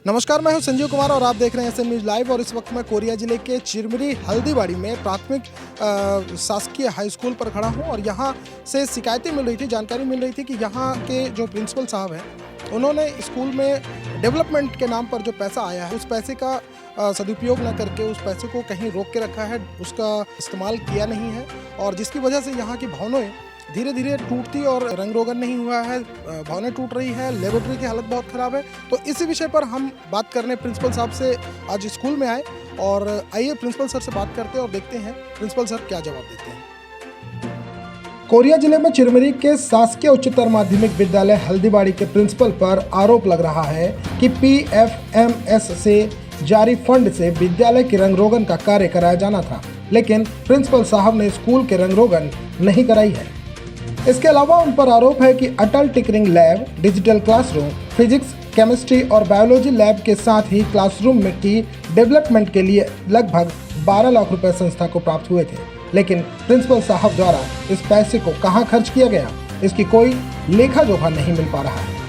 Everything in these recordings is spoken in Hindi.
नमस्कार, मैं हूं संजीव कुमार और आप देख रहे हैं एसएम न्यूज़ लाइव। और इस वक्त मैं कोरिया जिले के चिरमिरी हल्दीबाड़ी में प्राथमिक शासकीय हाई स्कूल पर खड़ा हूं। और यहां से शिकायतें मिल रही थी, जानकारी मिल रही थी कि यहां के जो प्रिंसिपल साहब हैं उन्होंने स्कूल में डेवलपमेंट के नाम पर जो पैसा आया है उस पैसे का सदुपयोग न करके उस पैसे को कहीं रोक के रखा है, उसका इस्तेमाल किया नहीं है। और जिसकी वजह से यहाँ की भवनें धीरे धीरे टूटती और रंग रोगन नहीं हुआ है, भवनें टूट रही है, लेबोरेटरी की हालत बहुत ख़राब है। तो इसी विषय पर हम बात करने प्रिंसिपल साहब से आज स्कूल में आए और आइए प्रिंसिपल सर से बात करते हैं और देखते हैं प्रिंसिपल सर क्या जवाब देते हैं। कोरिया जिले में चिरमिरी के शासकीय उच्चतर माध्यमिक विद्यालय हल्दीबाड़ी के प्रिंसिपल पर आरोप लग रहा है कि PFMS से जारी फंड से विद्यालय के रंग रोगन का कार्य कराया जाना था, लेकिन प्रिंसिपल साहब ने स्कूल के रंग रोगन नहीं कराई है। इसके अलावा उन पर आरोप है कि Atal tinkering lab, digital classroom, physics, chemistry और बायोलॉजी लैब के साथ ही क्लासरूम में की डेवलपमेंट के लिए लगभग 12 लाख रुपए संस्था को प्राप्त हुए थे, लेकिन प्रिंसिपल साहब द्वारा इस पैसे को कहां खर्च किया गया, इसकी कोई लेखा जोखा नहीं मिल पा रहा है।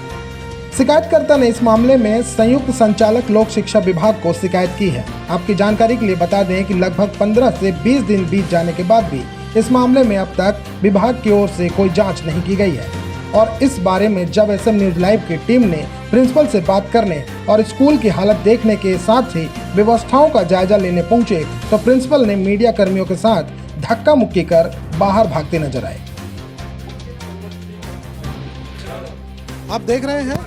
शिकायतकर्ता ने इस मामले में संयुक्त संचालक लोक शिक्षा विभाग को शिकायत की है। आपकी जानकारी के लिए बता दें कि लगभग 15 से 20 दिन बीत जाने के बाद भी इस मामले में अब तक विभाग की ओर से कोई जांच नहीं की गई है। और इस बारे में जब एसएम न्यूज़ लाइव की टीम ने प्रिंसिपल से बात करने और स्कूल की हालत देखने के साथ ही व्यवस्थाओं का जायजा लेने पहुंचे तो प्रिंसिपल ने मीडिया कर्मियों के साथ धक्का मुक्की कर बाहर भागते नजर आए। आप देख रहे हैं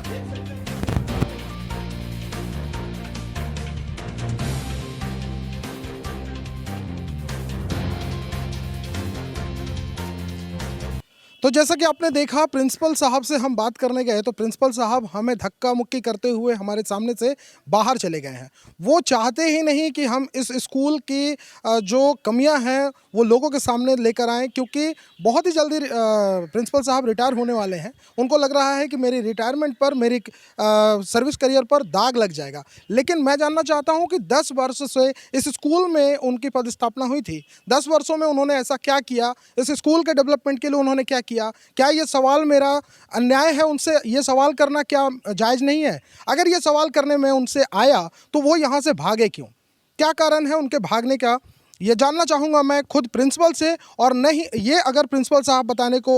तो जैसा कि आपने देखा प्रिंसिपल साहब से हम बात करने गए तो प्रिंसिपल साहब हमें धक्का मुक्की करते हुए हमारे सामने से बाहर चले गए हैं। वो चाहते ही नहीं कि हम इस स्कूल की जो कमियां हैं वो लोगों के सामने लेकर आएं, क्योंकि बहुत ही जल्दी प्रिंसिपल साहब रिटायर होने वाले हैं। उनको लग रहा है कि मेरी रिटायरमेंट पर, मेरी सर्विस करियर पर दाग लग जाएगा। लेकिन मैं जानना चाहता हूँ कि 10 वर्ष से इस स्कूल में उनकी पदस्थापना हुई थी, 10 वर्षों में उन्होंने ऐसा क्या किया, इस स्कूल के डेवलपमेंट के लिए उन्होंने क्या किया? क्या ये सवाल मेरा अन्याय है? उनसे ये सवाल करना क्या जायज़ नहीं है? अगर ये सवाल करने में उनसे आया तो वो यहाँ से भागे क्यों? क्या कारण है उनके भागने का? ये जानना चाहूँगा मैं खुद प्रिंसिपल से। और नहीं, ये अगर प्रिंसिपल साहब बताने को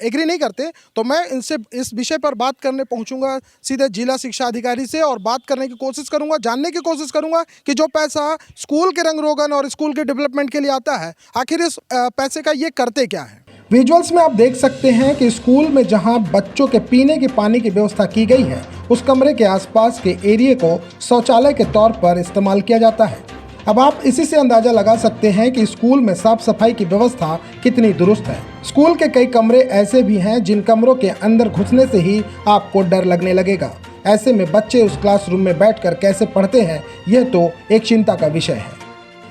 एग्री नहीं करते तो मैं इनसे इस विषय पर बात करने पहुंचूंगा सीधे जिला शिक्षा अधिकारी से और बात करने की कोशिश करूंगा, जानने की कोशिश करूंगा कि जो पैसा स्कूल के रंग रोगन और स्कूल के डेवलपमेंट के लिए आता है, आखिर इस पैसे का ये करते क्या है। विजुअल्स में आप देख सकते हैं कि स्कूल में जहां बच्चों के पीने के पानी की व्यवस्था की गई है उस कमरे के आसपास के एरिया को शौचालय के तौर पर इस्तेमाल किया जाता है। अब आप इसी से अंदाजा लगा सकते हैं कि स्कूल में साफ सफाई की व्यवस्था कितनी दुरुस्त है। स्कूल के कई कमरे ऐसे भी हैं जिन कमरों के अंदर घुसने से ही आपको डर लगने लगेगा। ऐसे में बच्चे उस क्लासरूम में बैठकर कैसे पढ़ते हैं, यह तो एक चिंता का विषय है।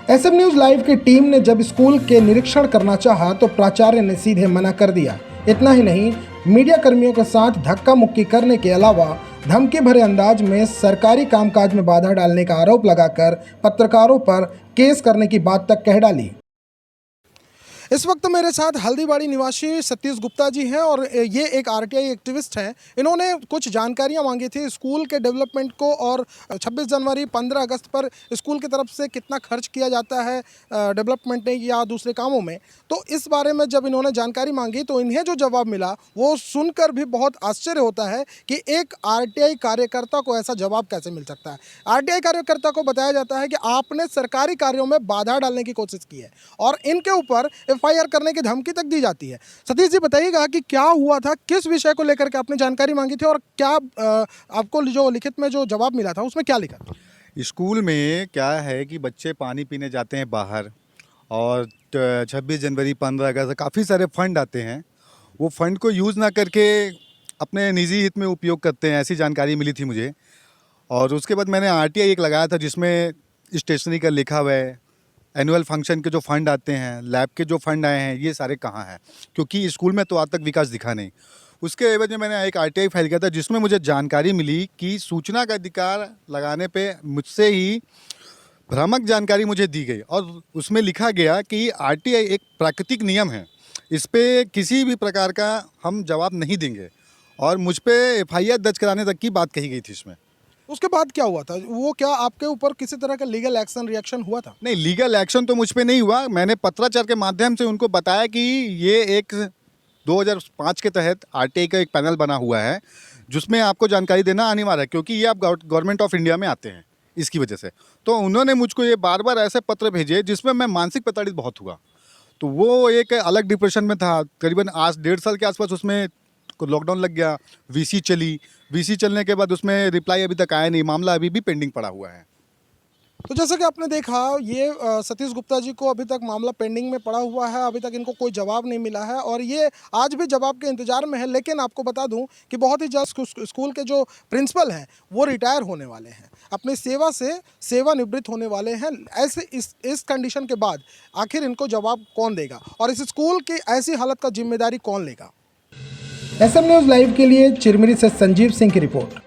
एसएम न्यूज़ लाइव की टीम ने जब स्कूल के निरीक्षण करना चाहा तो प्राचार्य ने सीधे मना कर दिया। इतना ही नहीं, मीडिया कर्मियों के साथ धक्का मुक्की करने के अलावा धमकी भरे अंदाज में सरकारी कामकाज में बाधा डालने का आरोप लगाकर पत्रकारों पर केस करने की बात तक कह डाली। इस वक्त मेरे साथ हल्दीबाड़ी निवासी सतीश गुप्ता जी हैं और ये एक आरटीआई एक्टिविस्ट हैं। इन्होंने कुछ जानकारियां मांगी थी स्कूल के डेवलपमेंट को और 26 जनवरी 15 अगस्त पर स्कूल की तरफ से कितना खर्च किया जाता है डेवलपमेंट में या दूसरे कामों में। तो इस बारे में जब इन्होंने जानकारी मांगी तो इन्हें जो जवाब मिला वो सुनकर भी बहुत आश्चर्य होता है कि एक आरटीआई कार्यकर्ता को ऐसा जवाब कैसे मिल सकता है। आरटीआई कार्यकर्ता को बताया जाता है कि आपने सरकारी कार्यों में बाधा डालने की कोशिश की है और इनके ऊपर एफआईआर करने की धमकी तक दी जाती है। सतीश जी बताइएगा कि क्या हुआ था, किस विषय को लेकर के आपने जानकारी मांगी थी और क्या आपको जो लिखित में जो जवाब मिला था उसमें क्या लिखा था? स्कूल में क्या है कि बच्चे पानी पीने जाते हैं बाहर और 26 जनवरी 15 अगस्त काफ़ी सारे फंड आते हैं, वो फंड को यूज़ ना करके अपने निजी हित में उपयोग करते हैं, ऐसी जानकारी मिली थी मुझे। और उसके बाद मैंने आरटीआई एक लगाया था जिसमें स्टेशनरी का लिखा हुआ है, एनुअल फंक्शन के जो फंड आते हैं, लैब के जो फंड आए हैं, ये सारे कहाँ हैं, क्योंकि स्कूल में तो आज तक विकास दिखा नहीं। उसके एवज में मैंने एक आरटीआई फाइल किया था जिसमें मुझे जानकारी मिली कि सूचना का अधिकार लगाने पे मुझसे ही भ्रामक जानकारी मुझे दी गई और उसमें लिखा गया कि आरटीआई एक प्राकृतिक नियम है, इस पे किसी भी प्रकार का हम जवाब नहीं देंगे और मुझ पे एफआईआर दर्ज कराने तक की बात कही गई थी इसमें। उसके बाद क्या हुआ था? वो क्या आपके ऊपर किसी तरह का लीगल एक्शन रिएक्शन हुआ था? नहीं, लीगल एक्शन तो मुझ पे नहीं हुआ। मैंने पत्राचार के माध्यम से उनको बताया कि ये एक 2005 के तहत आरटीआई का एक पैनल बना हुआ है, जिसमें आपको जानकारी देना अनिवार्य है, क्योंकि ये आप गवर्नमेंट ऑफ इंडिया में आते हैं, इसकी वजह से। तो उन्होंने मुझको ये बार बार ऐसे पत्र भेजे जिसमें मैं मानसिक प्रताड़ित बहुत हुआ। तो वो एक अलग डिप्रेशन में था। करीबन आज 1.5 साल के आसपास उसमें लॉकडाउन लग गया, वीसी चली। वीसी चलने के बाद उसमें रिप्लाई अभी तक आया नहीं, मामला अभी भी पेंडिंग पड़ा हुआ है। तो जैसा कि आपने देखा ये सतीश गुप्ता जी को अभी तक मामला पेंडिंग में पड़ा हुआ है, अभी तक इनको कोई जवाब नहीं मिला है और ये आज भी जवाब के इंतजार में है। लेकिन आपको बता दूं कि बहुत ही जल्द स्कूल के जो प्रिंसिपल हैं वो रिटायर होने वाले हैं, अपनी सेवा से सेवानिवृत्त होने वाले हैं। ऐसे इस कंडीशन के बाद आखिर इनको जवाब कौन देगा और इस स्कूल की ऐसी हालत का जिम्मेदारी कौन लेगा? SM न्यूज़ लाइव के लिए चिरमिरी से संजीव सिंह की रिपोर्ट।